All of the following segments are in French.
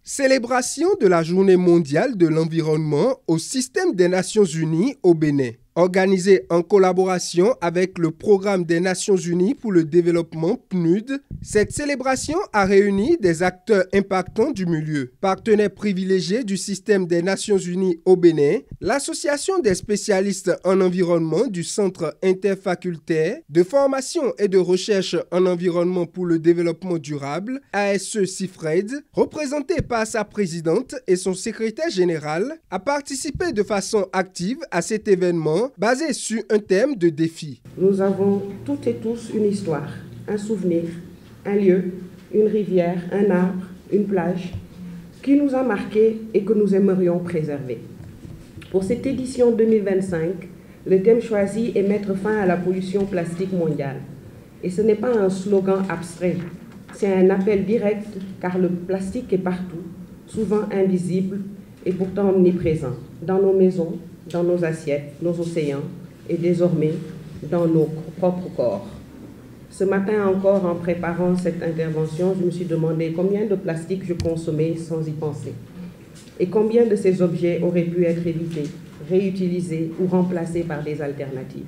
Célébration de la Journée mondiale de l'environnement au système des Nations Unies au Bénin. Organisée en collaboration avec le Programme des Nations Unies pour le développement PNUD, cette célébration a réuni des acteurs impactants du milieu. Partenaires privilégiés du système des Nations Unies au Bénin, l'Association des spécialistes en environnement du Centre interfacultaire de formation et de recherche en environnement pour le développement durable, ASE-CIFRED, représentée par sa présidente et son secrétaire général, a participé de façon active à cet événement basé sur un thème de défi. Nous avons toutes et tous une histoire, un souvenir, un lieu, une rivière, un arbre, une plage qui nous a marqués et que nous aimerions préserver. Pour cette édition 2025, le thème choisi est mettre fin à la pollution plastique mondiale. Et ce n'est pas un slogan abstrait, c'est un appel direct car le plastique est partout, souvent invisible et pourtant omniprésent, dans nos maisons, dans nos assiettes, nos océans et désormais dans nos propres corps. Ce matin encore, en préparant cette intervention, je me suis demandé combien de plastique je consommais sans y penser et combien de ces objets auraient pu être évités, réutilisés ou remplacés par des alternatives.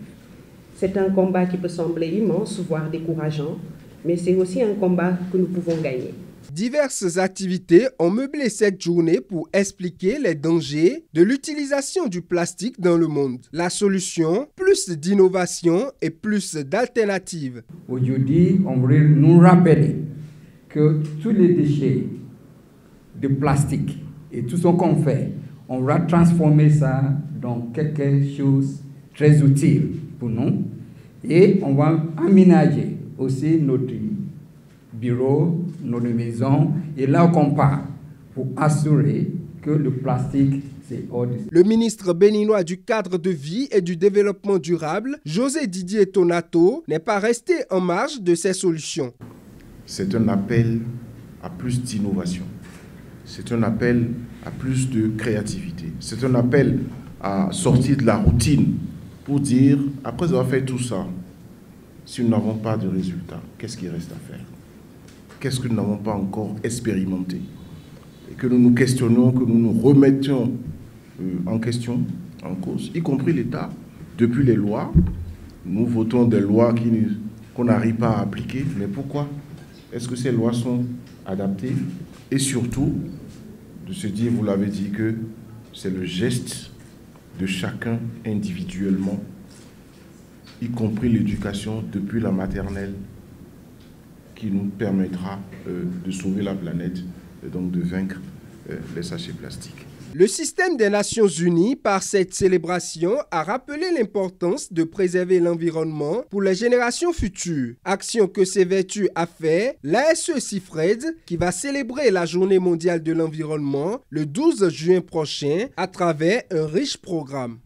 C'est un combat qui peut sembler immense, voire décourageant, mais c'est aussi un combat que nous pouvons gagner. Diverses activités ont meublé cette journée pour expliquer les dangers de l'utilisation du plastique dans le monde. La solution, plus d'innovation et plus d'alternatives. Aujourd'hui, on voudrait nous rappeler que tous les déchets de plastique et tout ce qu'on fait, on va transformer ça dans quelque chose de très utile pour nous et on va aménager aussi notre bureau, nos maisons, et là qu'on part pour assurer que le plastique, c'est hors de... Le ministre béninois du cadre de vie et du développement durable, José Didier Tonato, n'est pas resté en marge de ces solutions. C'est un appel à plus d'innovation. C'est un appel à plus de créativité. C'est un appel à sortir de la routine pour dire, après avoir fait tout ça, si nous n'avons pas de résultat, qu'est-ce qu'il reste à faire ? Qu'est-ce que nous n'avons pas encore expérimenté? Et que nous nous questionnons, que nous nous remettions en question, en cause, y compris l'État. Depuis les lois, nous votons des lois qu'on n'arrive pas à appliquer. Mais pourquoi? Est-ce que ces lois sont adaptées? Et surtout, de se dire, vous l'avez dit, que c'est le geste de chacun individuellement, y compris l'éducation depuis la maternelle, qui nous permettra de sauver la planète et donc de vaincre les sachets plastiques. Le système des Nations Unies, par cette célébration, a rappelé l'importance de préserver l'environnement pour les générations futures. Action que s'évertue à faire l'ASE-CIFRED, qui va célébrer la Journée mondiale de l'environnement le 12 juin prochain à travers un riche programme.